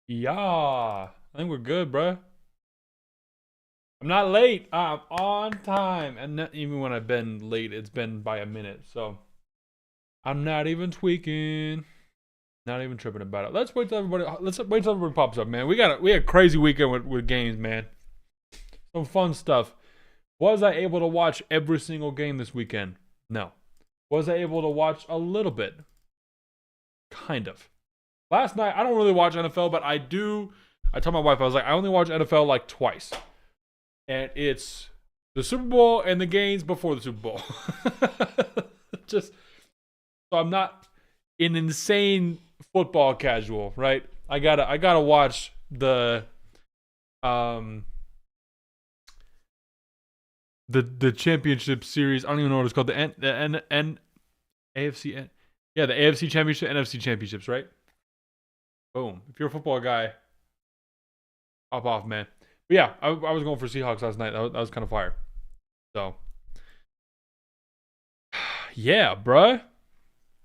Yeah, I think we're good, bro. I'm not late. I'm on time, and not, even when I've been late, it's been by a minute. So I'm not even tweaking, not even tripping about it. Let's wait till everybody. Let's wait till everybody pops up, man. We had a crazy weekend with games, man. Some fun stuff. Was I able to watch every single game this weekend? No. Was I able to watch a little bit? Kind of. Last night, I don't really watch NFL, but I do. I told my wife, I was like, I only watch NFL like twice. And it's the Super Bowl and the games before the Super Bowl. Just so I'm not an insane football casual, right? I gotta watch um the championship series. I don't even know what it's called. The AFC. Yeah, the AFC championship, NFC championships, right? Boom. If you're a football guy, hop off, man. But yeah, I was going for Seahawks last night. That was kind of fire. So yeah, bruh.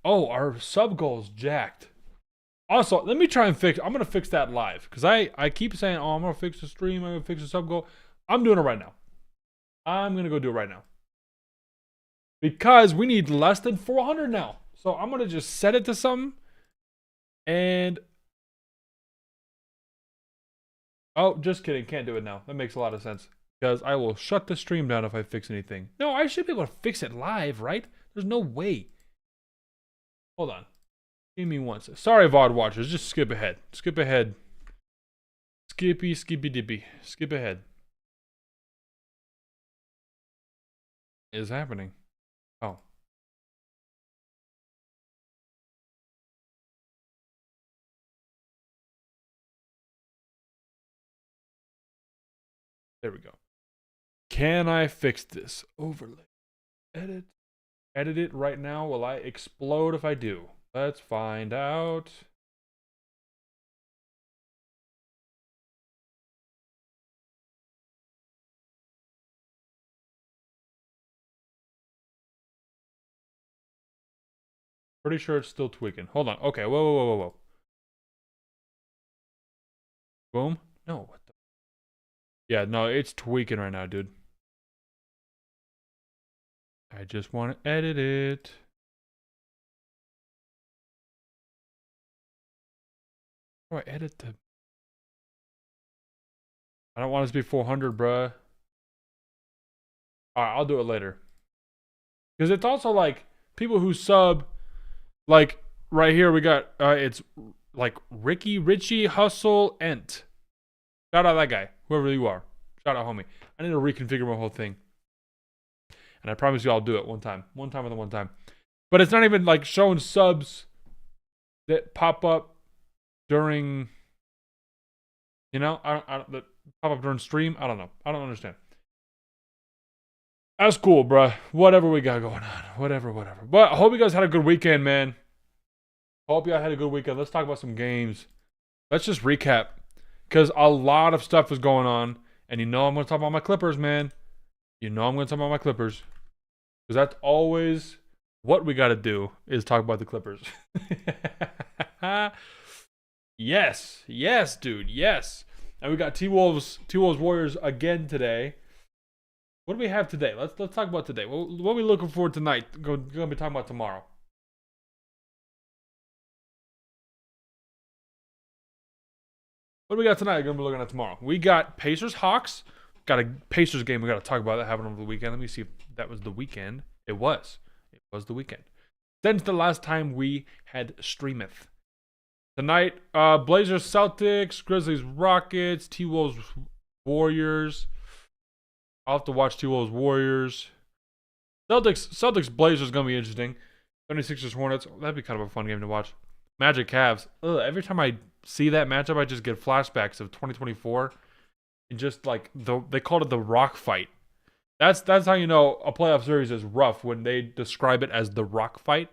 Oh, our sub goal's jacked. Also, let me try and fix. I'm gonna fix that live because I keep saying, oh, I'm gonna fix the stream. I'm gonna fix the sub goal. I'm doing it right now. I'm gonna go do it right now because we need less than 400 now. So I'm gonna just set it to something. And oh, just kidding. Can't do it now. That makes a lot of sense because I will shut the stream down if I fix anything. No, I should be able to fix it live, right? There's no way. Hold on. Give me one second. Sorry, VOD watchers. Just skip ahead. Skip ahead. Skippy dippy. Skip ahead. Is happening. Oh. There we go. Can I fix this? Overlay. Edit. Edit it right now. Will I explode if I do? Let's find out. Pretty sure it's still tweaking. Hold on. Okay. Whoa. Boom. No. What the? Yeah, no, it's tweaking right now, dude. I just want to edit it. How do I edit the... I don't want it to be 400, bruh. Alright, I'll do it later. Because it's also like people who sub, like right here we got it's like Richie Hustle Ent. Shout out that guy, whoever you are. Shout out homie. I need to reconfigure my whole thing. And I promise you I'll do it one time. One time with the one time. But it's not even like showing subs that pop up during, you know, that pop up during stream. I don't know. I don't understand. That's cool, bruh. Whatever we got going on. Whatever. But I hope you guys had a good weekend, man. Hope y'all had a good weekend. Let's talk about some games. Let's just recap. Because a lot of stuff is going on. And you know I'm going to talk about my Clippers, man. You know I'm going to talk about my Clippers. Because that's always what we got to do is talk about the Clippers. Yes, dude. Yes. And we got T-Wolves Warriors again today. What do we have today? Let's talk about today. What are we looking for tonight? Going to be talking about tomorrow. What do we got tonight? We're going to be looking at tomorrow. We got Pacers Hawks. Got a Pacers game we got to talk about that happened over the weekend. Let me see if that was the weekend. It was. It was the weekend. Since the last time we had Streameth. Tonight, Blazers Celtics, Grizzlies Rockets, T-Wolves Warriors. I'll have to watch T-Wolves Warriors. Celtics Blazers is going to be interesting. 76ers Hornets. That'd be kind of a fun game to watch. Magic Cavs. Ugh, every time I see that matchup, I just get flashbacks of 2024. And just like they called it the rock fight. That's how you know a playoff series is rough when they describe it as the rock fight.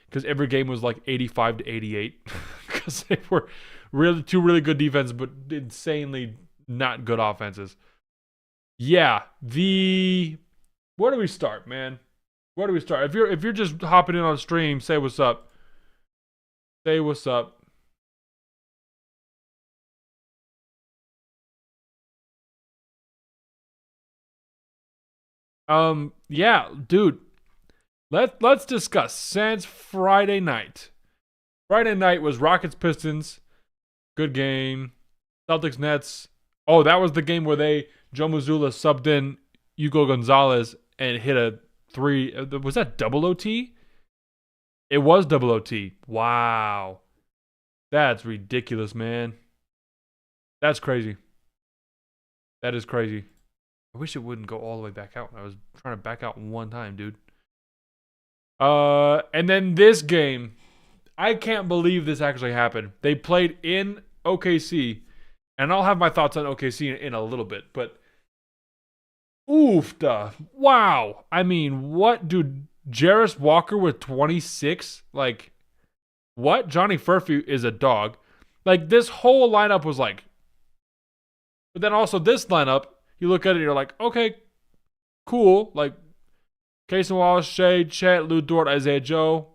Because every game was like 85 to 88. Because they were two really good defenses, but insanely not good offenses. Yeah, where do we start, man? Where do we start? If you're just hopping in on the stream, say what's up. Say what's up. Yeah, dude. Let's discuss since Friday night. Friday night was Rockets Pistons. Good game. Celtics Nets. Oh, that was the game where Joe Mazzulla subbed in Hugo Gonzalez and hit a three. Was that double OT? It was double OT. Wow. That's ridiculous, man. That's crazy. That is crazy. I wish it wouldn't go all the way back out. I was trying to back out one time, dude. And then this game, I can't believe this actually happened. They played in OKC, and I'll have my thoughts on OKC in a little bit, but oofda. Wow. I mean, what, dude? Jarris Walker with 26? Like, what? Johnny Furphy is a dog. Like, this whole lineup was like, but then also this lineup, you look at it, you're like, okay, cool. Like, Casey Wallace, Shea, Chet, Lou Dort, Isaiah Joe.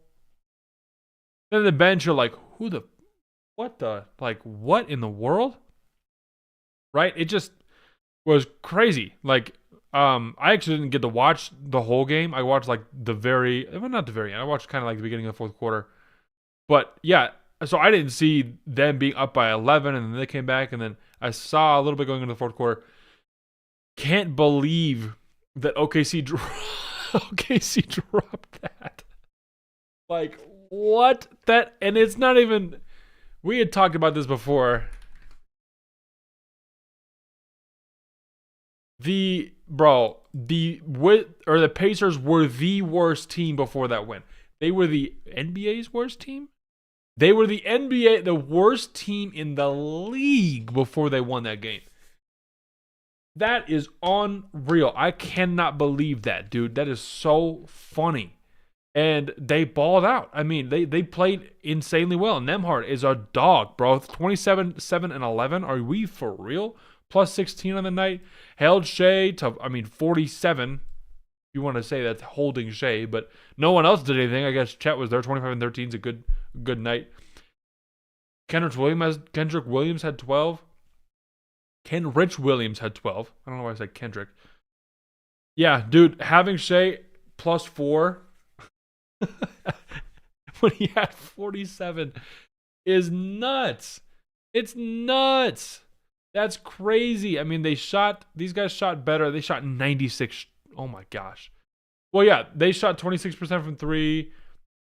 Then the bench, you're like, what in the world? Right? It just was crazy. Like, I actually didn't get to watch the whole game. I watched like not the very end. I watched kind of like the beginning of the fourth quarter. But yeah, so I didn't see them being up by 11, and then they came back, and then I saw a little bit going into the fourth quarter. Can't believe that OKC dropped that. Like, what? And it's not even. We had talked about this before. The Pacers were the worst team before that win. They were the NBA's worst team. They were the worst team in the league before they won that game. That is unreal. I cannot believe that, dude. That is so funny. And they balled out. I mean, they played insanely well. Nembhard is a dog, bro. 27, 7, and 11. Are we for real? Plus 16 on the night. Held Shea to, 47. If you want to say that's holding Shea, but no one else did anything. I guess Chet was there. 25 and 13 is a good night. Kendrick Williams had 12. Kenrich Williams had 12. I don't know why I said Kendrick. Yeah, dude, having Shea plus 4 when he had 47 is nuts. It's nuts. That's crazy. I mean, these guys shot better. They shot 96. Oh my gosh. Well, yeah, they shot 26% from 3,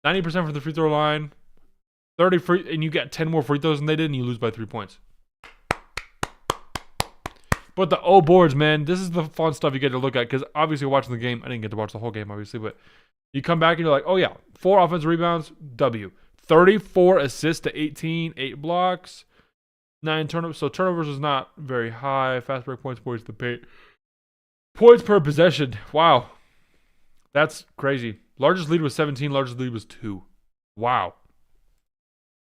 90% from the free throw line, 30 free, and you get 10 more free throws than they did, and you lose by 3 points. But the O boards, man, this is the fun stuff you get to look at, because obviously watching the game, I didn't get to watch the whole game, obviously, but you come back and you're like, oh yeah, 4 offensive rebounds, W. 34 assists to 18, 8 blocks, 9 turnovers. So turnovers is not very high. Fast break points to the paint. Points per possession. Wow. That's crazy. Largest lead was 17. Largest lead was 2. Wow.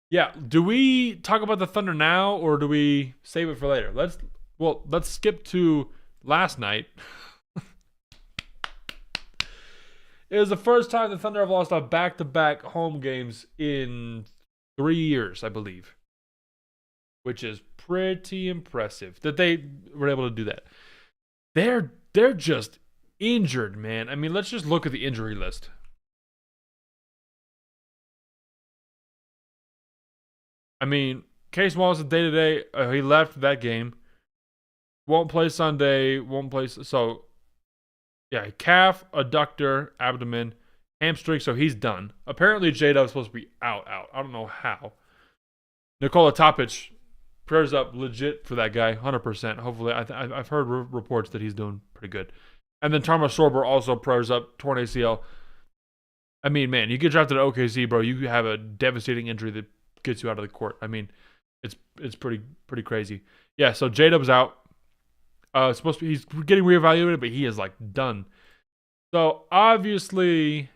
Yeah. Do we talk about the Thunder now, or do we save it for later? Let's skip to last night. It was the first time the Thunder have lost a back-to-back home games in 3 years, I believe. Which is pretty impressive that they were able to do that. They're just injured, man. I mean, let's just look at the injury list. I mean, Case Wallace is day-to-day. He left that game. Won't play Sunday. So, yeah, calf, adductor, abdomen, hamstring. So he's done. Apparently, J-Dub's supposed to be out. I don't know how. Nikola Topic, prayers up legit for that guy, 100%. Hopefully, I've heard reports that he's doing pretty good. And then Thomas Sorber also prayers up, torn ACL. I mean, man, you get drafted at OKC, bro. You have a devastating injury that gets you out of the court. I mean, it's pretty crazy. Yeah, so J-Dub's out. He's getting reevaluated, but he is like done. So obviously,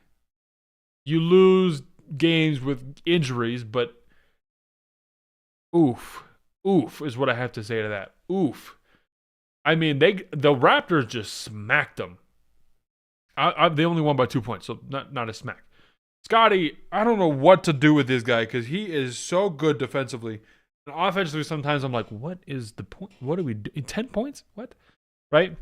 you lose games with injuries, but oof is what I have to say to that. Oof. I mean, the Raptors just smacked them. They only won by 2 points, so not a smack. Scotty, I don't know what to do with this guy because he is so good defensively. And offensively, sometimes I'm like, what is the point? What do we do? 10 points? What? Right?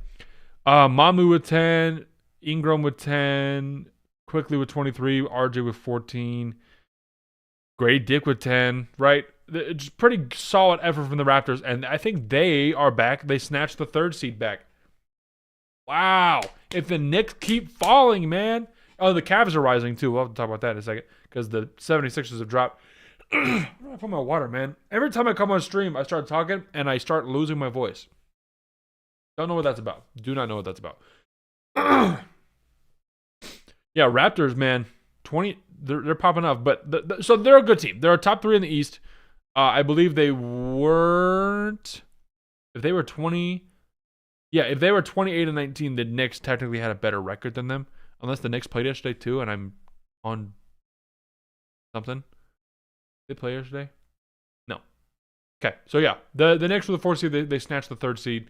Mamu with 10. Ingram with 10, Quickly with 23, RJ with 14, Grady Dick with 10, right? It's pretty solid effort from the Raptors, and I think they are back. They snatched the 3rd seed back. Wow. If the Knicks keep falling, man. Oh, the Cavs are rising too. We'll have to talk about that in a second because the 76ers have dropped. Where do I put my water, man? Every time I come on stream, I start talking and I start losing my voice. Don't know what that's about. Do not know what that's about. Yeah, Raptors, man. 20. They're popping off, but so they're a good team. They're a top 3 in the East. I believe they weren't. If they were 20, yeah, if they were 28-19, the Knicks technically had a better record than them, unless the Knicks played yesterday too, and I'm on something. Did they play yesterday? No. Okay, so yeah, the Knicks were the 4th seed. They snatched the 3rd seed,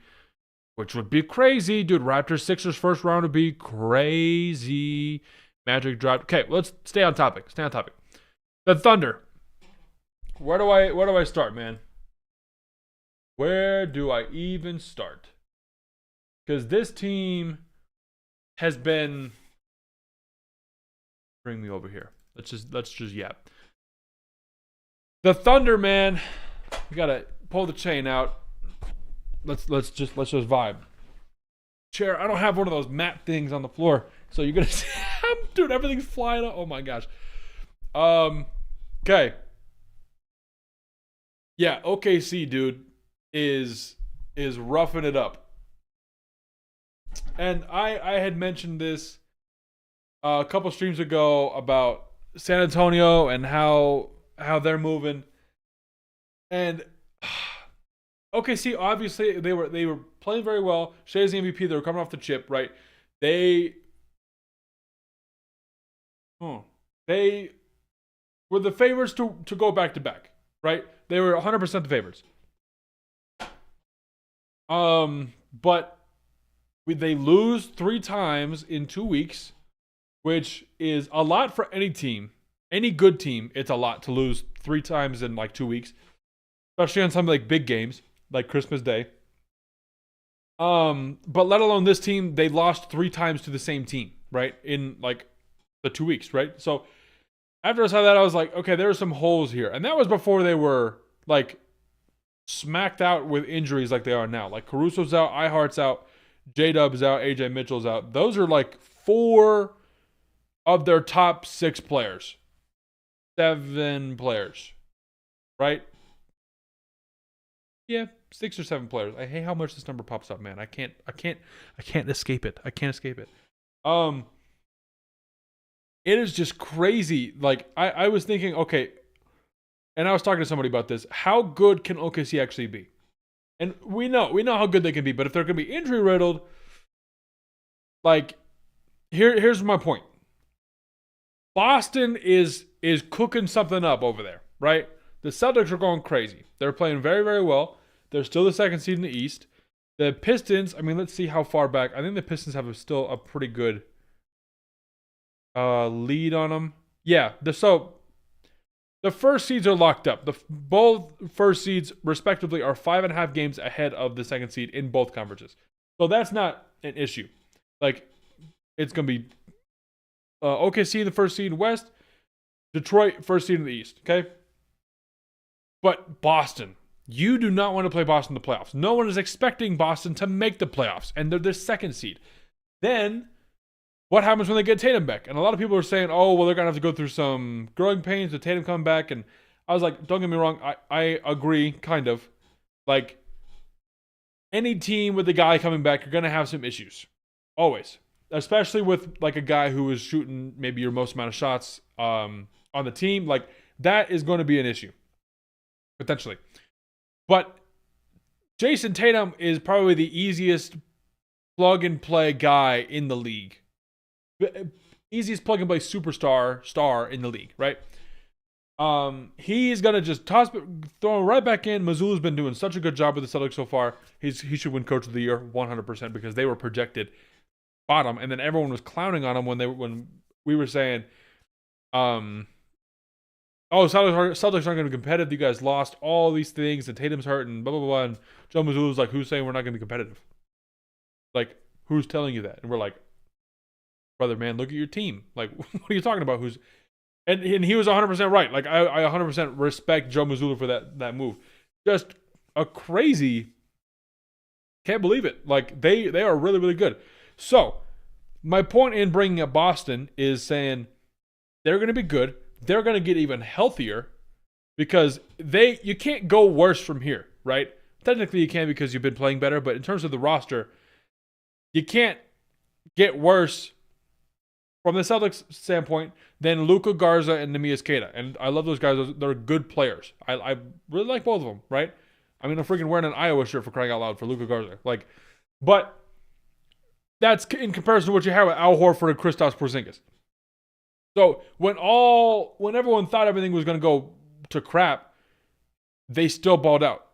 which would be crazy, dude. Raptors Sixers first round would be crazy. Magic dropped. Okay, let's stay on topic. The Thunder. Where do I start, man? Where do I even start? Because this team has been. Bring me over here. Let's just yap. The Thunder, man. We gotta pull the chain out. Let's just vibe. Chair. I don't have one of those mat things on the floor, so you're gonna see. Dude, everything's flying up. Oh my gosh. Okay. Yeah, OKC, dude, is roughing it up. And I had mentioned this a couple streams ago about San Antonio and how they're moving. And OKC, obviously, they were playing very well. Shea's the MVP. They were coming off the chip, right? They were the favorites to go back to back, right? They were 100% the favorites. But they lose 3 times in 2 weeks, which is a lot for any team. Any good team, it's a lot to lose 3 times in like 2 weeks, especially on some like big games like Christmas Day. But let alone this team, they lost 3 times to the same team, right? In like the 2 weeks, right? So after I saw that, I was like, okay, there are some holes here. And that was before they were like smacked out with injuries like they are now. Like Caruso's out, Ihart's out, J-Dub's out, AJ Mitchell's out. Those are like 4 of their top 6 players. 7 players. Right? Yeah, 6 or 7 players. I hate how much this number pops up, man. I can't escape it. It is just crazy. Like, I was thinking, okay, and I was talking to somebody about this. How good can OKC actually be? And we know how good they can be, but if they're going to be injury riddled, like, here's my point. Boston is cooking something up over there, right? The Celtics are going crazy. They're playing very, very well. They're still the 2nd seed in the East. The Pistons, I mean, let's see how far back. I think the Pistons have still a pretty good lead on them. Yeah, so the first seeds are locked up. Both first seeds, respectively, are 5.5 games ahead of the 2nd seed in both conferences. So that's not an issue. Like, it's going to be OKC, the first seed in West, Detroit, first seed in the East, okay? But Boston, you do not want to play Boston in the playoffs. No one is expecting Boston to make the playoffs, and they're the 2nd seed. Then, what happens when they get Tatum back? And a lot of people are saying, oh, well, they're going to have to go through some growing pains with Tatum coming back. And I was like, don't get me wrong, I agree, kind of. Like, any team with a guy coming back, you're going to have some issues. Always. Especially with, like, a guy who is shooting maybe your most amount of shots on the team. Like, that is going to be an issue. Potentially. But Jason Tatum is probably the easiest plug-and-play guy in the league. Easiest plug-and-play star in the league, right? He's going to just throw him right back in. Mazzulla's been doing such a good job with the Celtics so far. He should win Coach of the Year 100% because they were projected bottom, and then everyone was clowning on him when we were saying, Celtics aren't going to be competitive. You guys lost all these things, and Tatum's hurt, and blah, blah, blah. And Joe Mazzulla's like, who's saying we're not going to be competitive? Like, who's telling you that? And we're like, brother, man, look at your team. Like, what are you talking about? And he was 100% right. Like, I 100% respect Joe Mazzulla for that move. Just a crazy. Can't believe it. Like, they are really, really good. So, my point in bringing up Boston is saying they're going to be good. They're going to get even healthier because you can't go worse from here, right? Technically, you can because you've been playing better, but in terms of the roster, you can't get worse from the Celtics standpoint than Luka Garza and Neemias Queta. And I love those guys. They're good players. I really like both of them, right? I mean, I'm freaking wearing an Iowa shirt for crying out loud for Luka Garza. Like, but that's in comparison to what you have with Al Horford and Kristaps Porzingis. So when everyone thought everything was going to go to crap, they still balled out.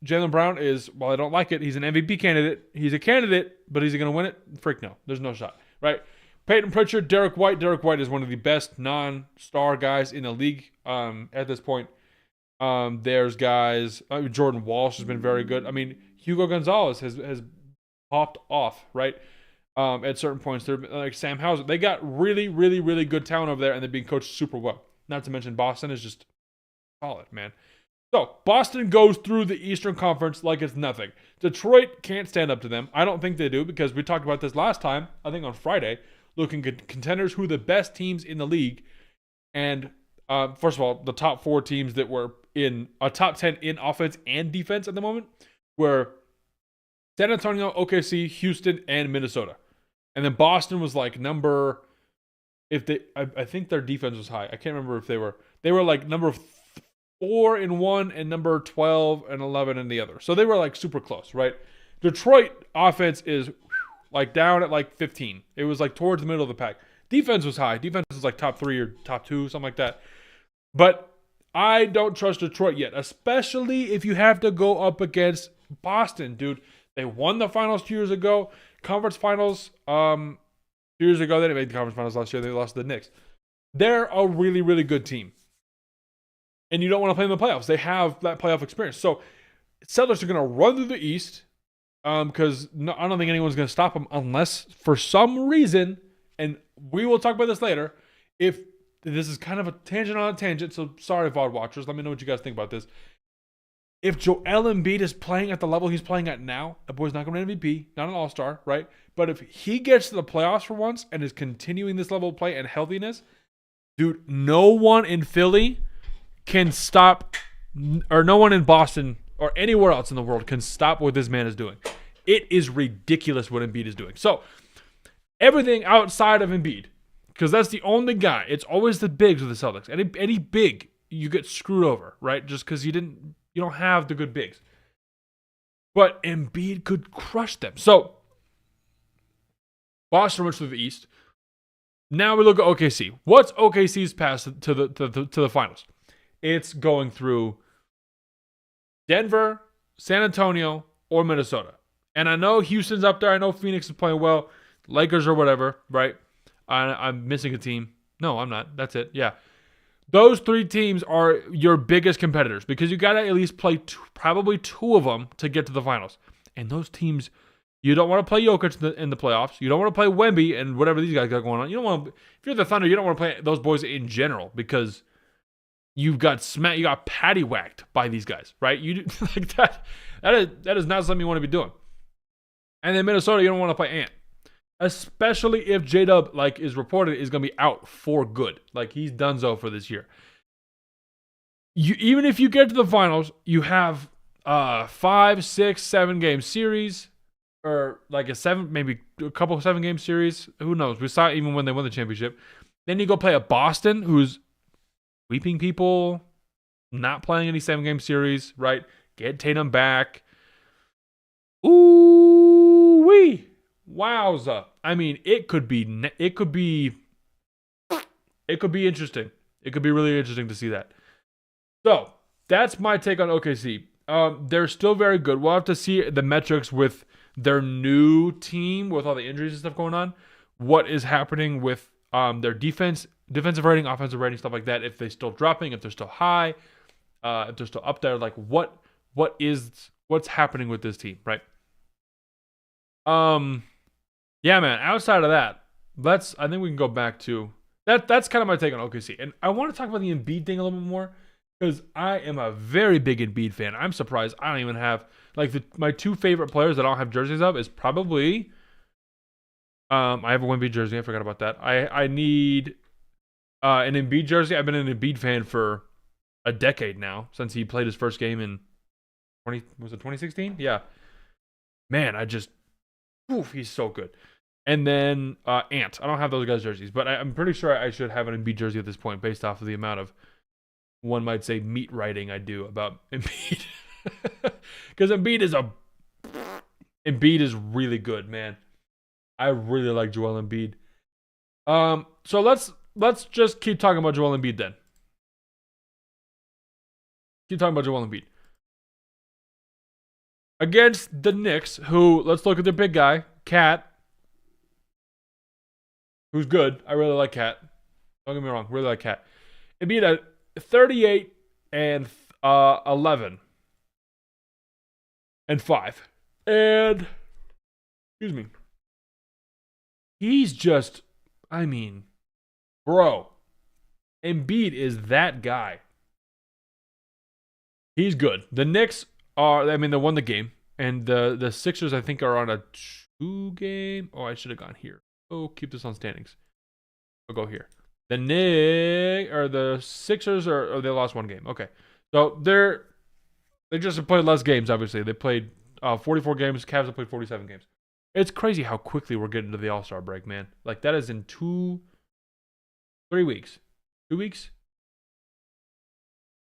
Jaylen Brown is, while I don't like it, he's an MVP candidate. He's a candidate, but is he going to win it? Frick no. There's no shot, right? Peyton Pritchard, Derek White. Derek White is one of the best non-star guys in the league at this point. There's guys, Jordan Walsh has been very good. I mean, Hugo Gonzalez has popped off, right? At certain points, they're like Sam Hauser. They got really, really, really good talent over there, and they're being coached super well. Not to mention Boston is just solid, man. So Boston goes through the Eastern Conference like it's nothing. Detroit can't stand up to them. I don't think they do because we talked about this last time. I think on Friday, looking at contenders, who are the best teams in the league, and first of all, the top 4 teams that were in a top 10 in offense and defense at the moment were San Antonio, OKC, Houston, and Minnesota. And then Boston was like number, I think their defense was high. I can't remember if they were like number 4 in one and number 12 and 11 in the other. So they were like super close, right? Detroit offense is like down at like 15. It was like towards the middle of the pack. Defense was high. Defense was like top 3 or top 2, something like that. But I don't trust Detroit yet, especially if you have to go up against Boston, dude. They won the finals 2 years ago. Conference finals 2 years ago. They didn't make the conference finals last year. They lost to the Knicks. They're a really, really good team. And you don't want to play in the playoffs. They have that playoff experience. So Celtics are going to run through the East because I don't think anyone's going to stop them unless for some reason, and we will talk about this later, if this is kind of a tangent on a tangent, so sorry, VOD watchers, let me know what you guys think about this. If Joel Embiid is playing at the level he's playing at now, the boy's not going to win MVP, not an all-star, right? But if he gets to the playoffs for once and is continuing this level of play and healthiness, dude, no one in Philly can stop, or no one in Boston or anywhere else in the world can stop what this man is doing. It is ridiculous what Embiid is doing. So everything outside of Embiid, because that's the only guy. It's always the bigs with the Celtics. Any big, you get screwed over, right? Just because you don't have the good bigs. But Embiid could crush them. So Boston went through the East. Now we look at OKC. What's OKC's path to the finals? It's going through Denver, San Antonio, or Minnesota. And I know Houston's up there. I know Phoenix is playing well. Lakers or whatever, right? I'm missing a team. No, I'm not. That's it. Yeah. Those 3 teams are your biggest competitors because you got to at least play probably 2 of them to get to the finals. And those teams, you don't want to play Jokic in the playoffs. You don't want to play Wemby and whatever these guys got going on. You don't want to, if you're the Thunder, you don't want to play those boys in general because you got patty whacked by these guys, right? You like that. That is not something you want to be doing. And then Minnesota, you don't want to play Ant, especially if J-Dub, like is reported, is going to be out for good. Like he's donezo for this year. Even if you get to the finals, you have 5, 6, 7 game series, or like maybe a couple of 7 game series. Who knows? We saw it even when they won the championship. Then you go play a Boston, who's sweeping people, not playing any 7 game series, right? Get Tatum back. Ooh wee, wowza! I mean, it could be interesting. It could be really interesting to see that. So that's my take on OKC. They're still very good. We'll have to see the metrics with their new team with all the injuries and stuff going on. What is happening with their defensive rating, offensive rating, stuff like that. If they're still dropping, if they're still high, if they're still up there, like what's happening with this team, right? Yeah, man. Outside of that, I think we can go back to that. That's kind of my take on OKC, and I want to talk about the Embiid thing a little bit more because I am a very big Embiid fan. I'm surprised I don't even have like my two favorite players that I don't have jerseys of is probably I have a Wemby jersey. I forgot about that. I need an Embiid jersey. I've been an Embiid fan for a decade now since he played his first game in 2016? Yeah. Man, he's so good. And then Ant. I don't have those guys' jerseys, but I'm pretty sure I should have an Embiid jersey at this point based off of the amount of, one might say, meat writing I do about Embiid. Because Embiid is really good, man. I really like Joel Embiid. So let's just keep talking about Joel Embiid then. Keep talking about Joel Embiid. Against the Knicks, who, let's look at the big guy, Cat, who's good. I really like Cat. Don't get me wrong, really like Cat. Embiid at 38 and 11 and 5. And, excuse me. He's just, I mean, bro, Embiid is that guy. He's good. The Knicks they won the game. And the Sixers, I think, are on a 2-game. Oh, I should have gone here. Oh, keep this on standings. I'll go here. The Sixers they lost 1 game. Okay. So they just played less games, obviously. They played 44 games. Cavs have played 47 games. It's crazy how quickly we're getting to the All-Star break, man. Like, that is in 3 weeks. 2 weeks?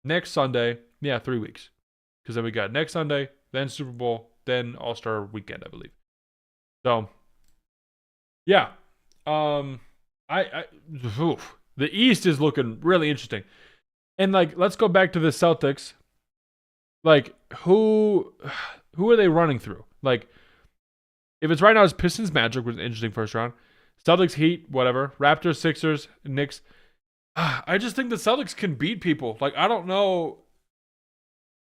Next Sunday. Yeah, 3 weeks. Because then we got next Sunday, then Super Bowl, then All-Star weekend, I believe. So, yeah. The East is looking really interesting. And, like, let's go back to the Celtics. Like, who are they running through? Like, if it's right now, it's Pistons Magic, which is an interesting first round. Celtics Heat, whatever. Raptors, Sixers, Knicks. I just think the Celtics can beat people. Like, I don't know.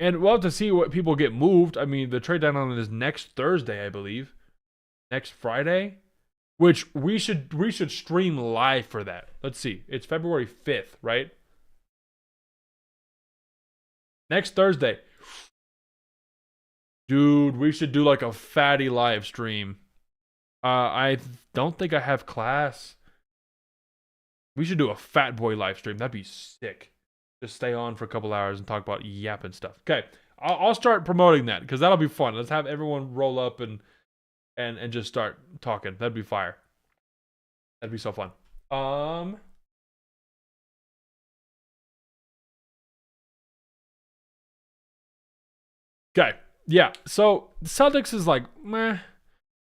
And we'll have to see what people get moved. I mean, the trade deadline is next Thursday, I believe. Next Friday. Which we should stream live for that. Let's see. It's February 5th, right? Next Thursday. Dude, we should do like a fatty live stream. I don't think I have class. We should do a fat boy live stream. That'd be sick. Just stay on for a couple hours and talk about yapping stuff. Okay, I'll start promoting that because that'll be fun. Let's have everyone roll up and just start talking. That'd be fire. That'd be so fun. Okay, yeah. So the Celtics is like meh.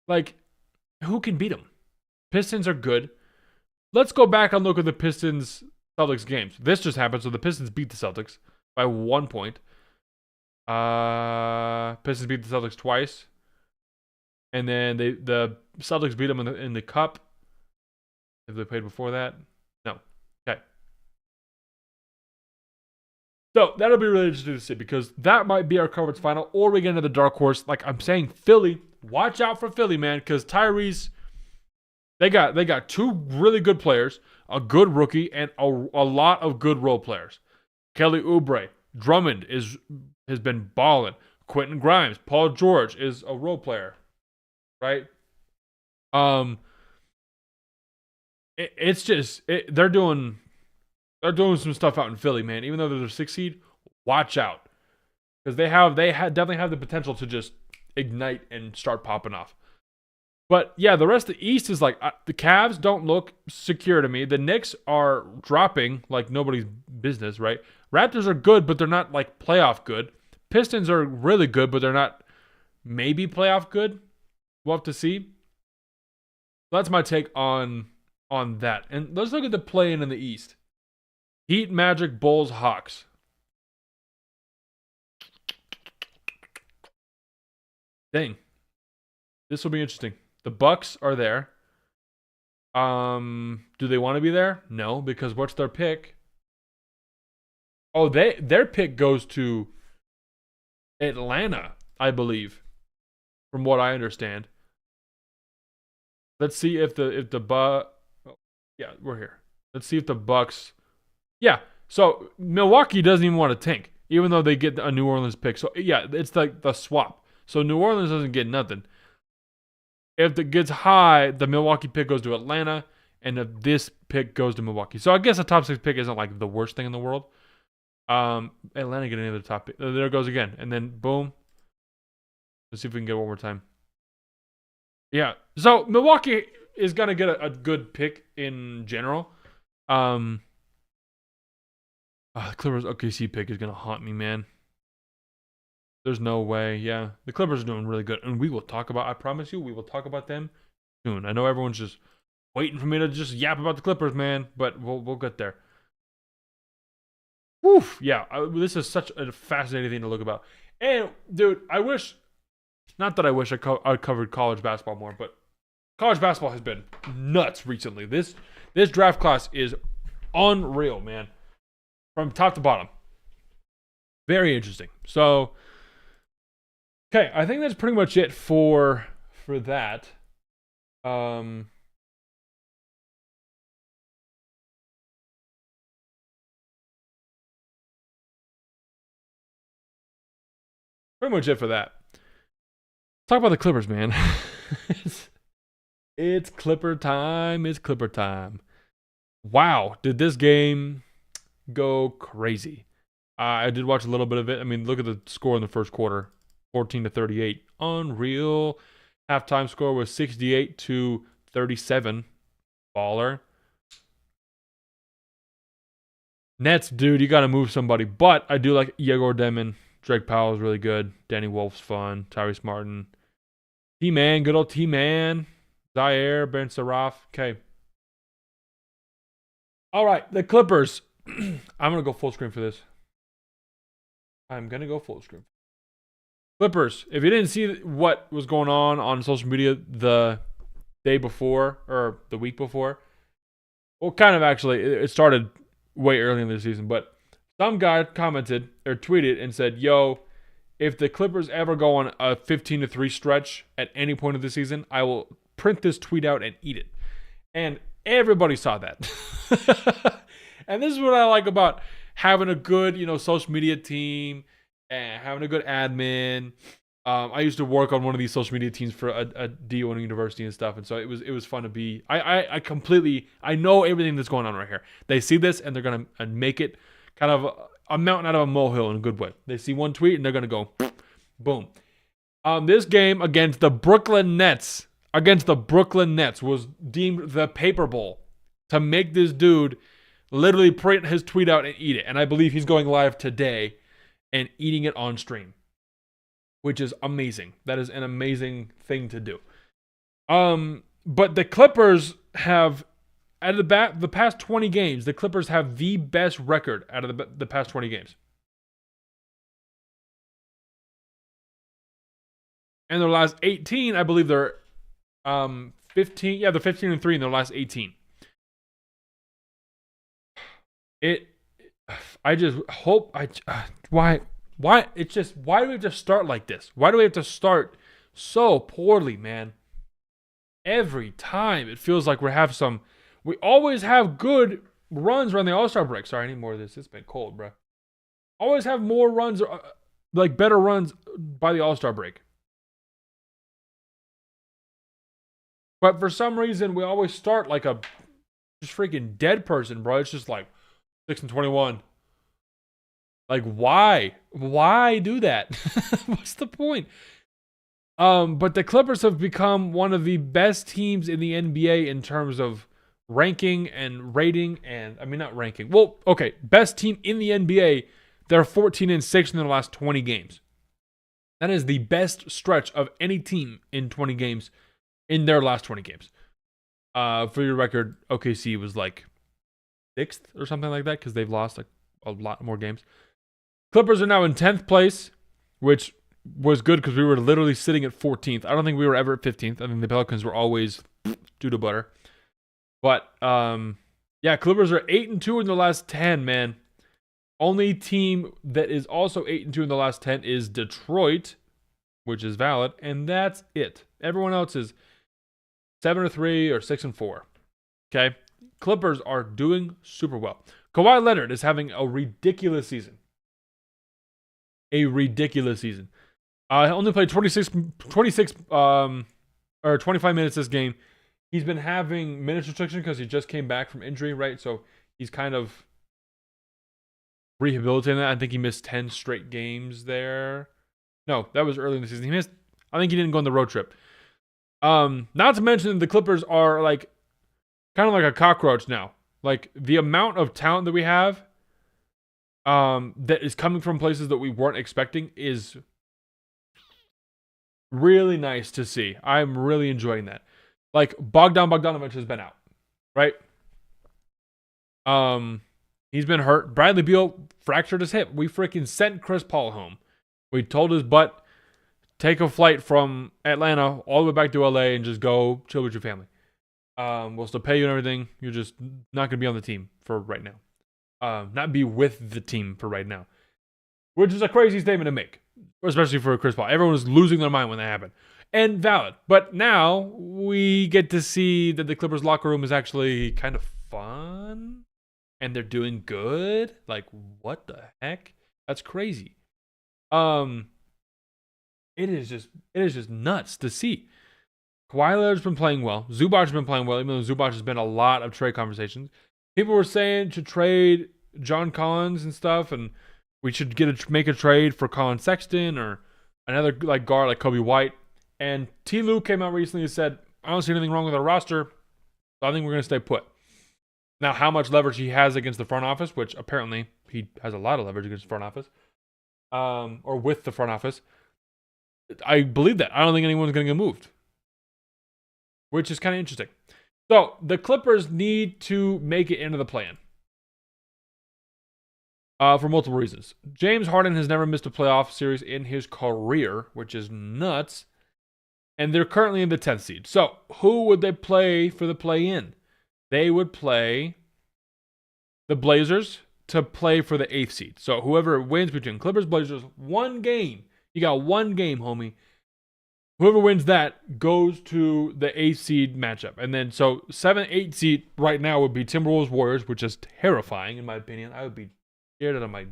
Like, who can beat them? Pistons are good. Let's go back and look at the Pistons Celtics games. This just happened, so the Pistons beat the Celtics by 1 point. Pistons beat the Celtics twice, and then the Celtics beat them in the cup. Have they played before that? No. Okay. So that'll be really interesting to see because that might be our conference final, or we get into the dark horse. Like I'm saying, Philly. Watch out for Philly, man, because Tyrese. They got 2 really good players, a good rookie, and a lot of good role players. Kelly Oubre, Drummond has been balling. Quentin Grimes, Paul George is a role player, right? They're doing some stuff out in Philly, man. Even though they're the 6th seed, watch out because they definitely have the potential to just ignite and start popping off. But yeah, the rest of the East is like the Cavs don't look secure to me. The Knicks are dropping like nobody's business, right? Raptors are good, but they're not like playoff good. Pistons are really good, but they're not maybe playoff good. We'll have to see. That's my take on that. And let's look at the play-in the East. Heat, Magic, Bulls, Hawks. Dang. This will be interesting. The Bucks are there. Do they want to be there? No, because what's their pick? Oh, their pick goes to Atlanta, I believe, from what I understand. Let's see if the Yeah, we're here. Let's see if the Bucks. Yeah. So Milwaukee doesn't even want to tank, even though they get a New Orleans pick. So yeah, it's like the swap. So New Orleans doesn't get nothing. If it gets high, the Milwaukee pick goes to Atlanta, and if this pick goes to Milwaukee. So I guess a top 6 pick isn't like the worst thing in the world. Atlanta getting into the top pick. There it goes again. And then boom. Let's see if we can get it one more time. Yeah. So Milwaukee is gonna get a good pick in general. The Clippers OKC pick is gonna haunt me, man. There's no way. Yeah, the Clippers are doing really good, and we will talk about. I promise you, we will talk about them soon. I know everyone's just waiting for me to just yap about the Clippers, man, but we'll get there. Whew, yeah, this is such a fascinating thing to look about. And dude, I wish, not that I wish I covered college basketball more, but college basketball has been nuts recently. This draft class is unreal, man, from top to bottom. Very interesting. So, okay, I think that's pretty much it for that. Pretty much it for that. Talk about the Clippers, man. It's Clipper time. It's Clipper time. Wow, did this game go crazy? I did watch a little bit of it. I mean, look at the score in the first quarter. 14-38. Unreal. Halftime score was 68-37. Baller. Nets, dude, you got to move somebody. But I do like Yegor Demon. Drake Powell is really good. Danny Wolf's fun. Tyrese Martin. T-Man, good old T-Man. Zaire, Ben Saraf. Okay. All right, the Clippers. I'm going to go full screen for this. Clippers, if you didn't see what was going on social media the day before or the week before, well, kind of actually, it started way early in the season, but some guy commented or tweeted and said, yo, if the Clippers ever go on a 15-3 stretch at any point of the season, I will print this tweet out and eat it. And everybody saw that. And this is what I like about having a good, social media team and having a good admin. I used to work on one of these social media teams for a D1 university and stuff, and so it was fun to be. I know everything that's going on right here. They see this and they're gonna make it kind of a mountain out of a molehill in a good way. They see one tweet and they're gonna go, boom. This game against the Brooklyn Nets was deemed the paper bowl to make this dude literally print his tweet out and eat it. And I believe he's going live today and eating it on stream, which is amazing. That is an amazing thing to do. But the Clippers have, out of the past 20 games, the Clippers have the best record out of the past 20 games. And their last 18, I believe they're 15. Yeah, they're 15-3 in their last 18. I just hope why it's just, why do we have to start like this? Why do we have to start so poorly, man? Every time it feels like we always have good runs around the All-Star break. Sorry, I need more of this. It's been cold, bro. Always have more runs, like better runs by the All-Star break. But for some reason, we always start like a just freaking dead person, bro. It's just like 6-21. Like, why? Why do that? What's the point? But the Clippers have become one of the best teams in the NBA in terms of ranking and rating, and I mean not ranking. Well, okay, best team in the NBA. They're 14-6 in their last 20 games. That is the best stretch of any team in 20 games in their last 20 games. For your record, OKC was like 6th or something like that because they've lost like a lot more games. Clippers are now in 10th place, which was good because we were literally sitting at 14th. I don't think we were ever at 15th. I think the Pelicans were always due to butter. But yeah, Clippers are 8-2 in the last 10, man. Only team that is also 8-2 in the last 10 is Detroit, which is valid, and that's it. Everyone else is 7-3 or 6-4. Okay, Clippers are doing super well. Kawhi Leonard is having a ridiculous season. A ridiculous season. Only played 26 or 25 minutes this game. He's been having minutes restriction because he just came back from injury, right? So he's kind of rehabilitating that. I think he missed 10 straight games there. No, that was early in the season. I think he didn't go on the road trip. Not to mention the Clippers are like kind of like a cockroach now. Like the amount of talent that we have that is coming from places that we weren't expecting is really nice to see. I'm really enjoying that. Like Bogdan Bogdanovic has been out, right? He's been hurt. Bradley Beal fractured his hip. We freaking sent Chris Paul home. We told his butt, take a flight from Atlanta all the way back to LA and just go chill with your family. We'll still pay you and everything. You're just not going to be on the team for right now. Not be with the team for right now. Which is a crazy statement to make, especially for Chris Paul. Everyone was losing their mind when that happened. And valid. But now we get to see that the Clippers locker room is actually kind of fun. And they're doing good. Like, what the heck? That's crazy. It is just nuts to see. Kawhi Leonard's been playing well. Zubac has been playing well, even though Zubac has been a lot of trade conversations. People were saying to trade John Collins and stuff, and we should make a trade for Colin Sexton or another like guard like Kobe White. And T. Lue came out recently and said, I don't see anything wrong with our roster, so I think we're going to stay put. Now, how much leverage he has against the front office, which apparently he has a lot of leverage against the front office, or with the front office, I believe that. I don't think anyone's going to get moved, which is kind of interesting. So the Clippers need to make it into the play-in for multiple reasons. James Harden has never missed a playoff series in his career, which is nuts. And they're currently in the 10th seed. So who would they play for the play-in? They would play the Blazers to play for the 8th seed. So whoever wins between Clippers, Blazers, one game. You got one game, homie. Whoever wins that goes to the 8th seed matchup. And then, so 7, 8 seed right now would be Timberwolves, Warriors, which is terrifying in my opinion. I would be scared out of my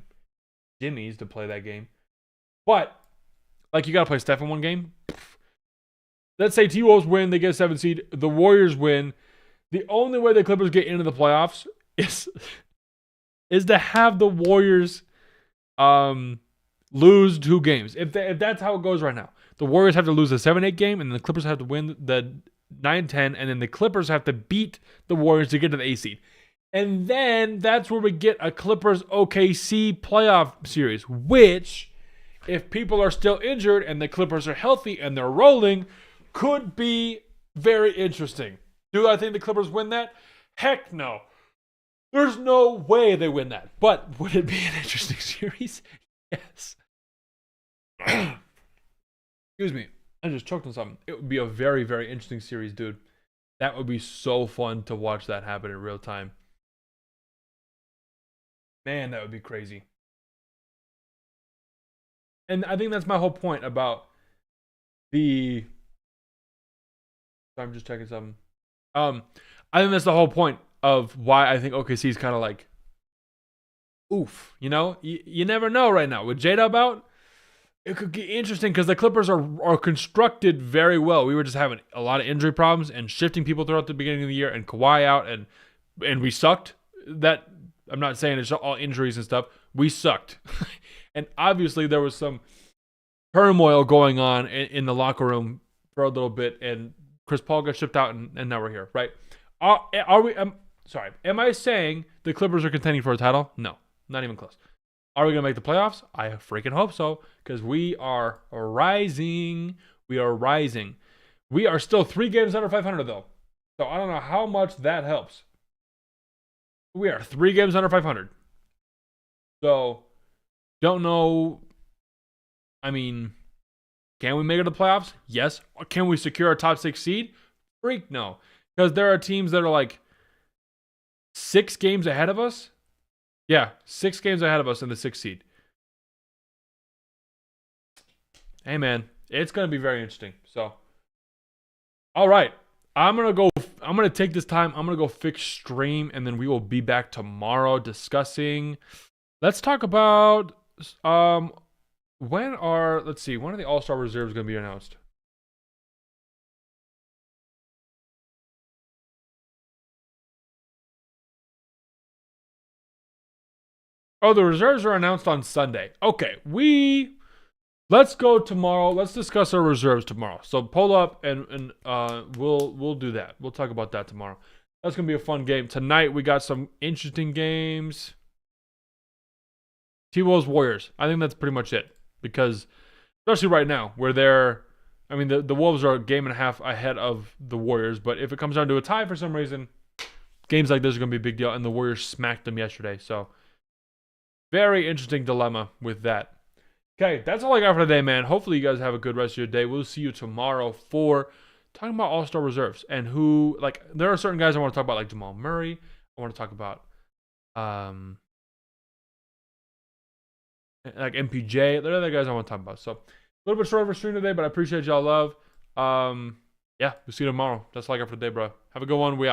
jimmies to play that game. But, like, you got to play Steph in one game. Let's say T-Wolves win, they get a 7 seed. The Warriors win. The only way the Clippers get into the playoffs is to have the Warriors lose 2 games. If that's how it goes right now. The Warriors have to lose the 7-8 game, and the Clippers have to win the 9-10, and then the Clippers have to beat the Warriors to get to the 8th seed. And then that's where we get a Clippers OKC playoff series, which, if people are still injured and the Clippers are healthy and they're rolling, could be very interesting. Do I think the Clippers win that? Heck no. There's no way they win that. But would it be an interesting series? Yes. Excuse me. I just choked on something. It would be a very, very interesting series, dude. That would be so fun to watch that happen in real time. Man, that would be crazy. And I think that's my whole point about the... I'm just checking something. I think that's the whole point of why I think OKC is kind of like, oof, you know? You never know right now. With Jada out, it could get interesting because the Clippers are constructed very well. We were just having a lot of injury problems and shifting people throughout the beginning of the year, and Kawhi out, and we sucked. That, I'm not saying it's all injuries and stuff. We sucked. And obviously there was some turmoil going on in the locker room for a little bit, and Chris Paul got shipped out, and now we're here, right? Am I saying the Clippers are contending for a title? No, not even close. Are we going to make the playoffs? I freaking hope so, because we are rising. We are rising. We are still 3 games under 500, though. So I don't know how much that helps. We are 3 games under 500. So, don't know. I mean, can we make it to the playoffs? Yes. Can we secure a top 6 seed? Freak no. Because there are teams that are like 6 games ahead of us. Yeah, 6 games ahead of us in the 6th seed. Hey, man. It's going to be very interesting. So, all right. I'm gonna take this time. I'm gonna go fix stream, and then we will be back tomorrow discussing. Let's talk about when are the All-Star reserves gonna be announced? Oh, the reserves are announced on Sunday. Okay, let's go tomorrow. Let's discuss our reserves tomorrow. So pull up and we'll do that. We'll talk about that tomorrow. That's gonna be a fun game. Tonight we got some interesting games. T-Wolves Warriors. I think that's pretty much it. Because especially right now, where the Wolves are a game and a half ahead of the Warriors, but if it comes down to a tie for some reason, games like this are gonna be a big deal, and the Warriors smacked them yesterday. So very interesting dilemma with that. Okay, that's all I got for today, man. Hopefully you guys have a good rest of your day. We'll see you tomorrow for talking about All-Star reserves and who, like, there are certain guys I want to talk about, like Jamal Murray. I want to talk about like MPJ. There are other guys I want to talk about. So a little bit short of a stream today, but I appreciate y'all love. Yeah, we'll see you tomorrow. That's all I got for today, bro. Have a good one. We out.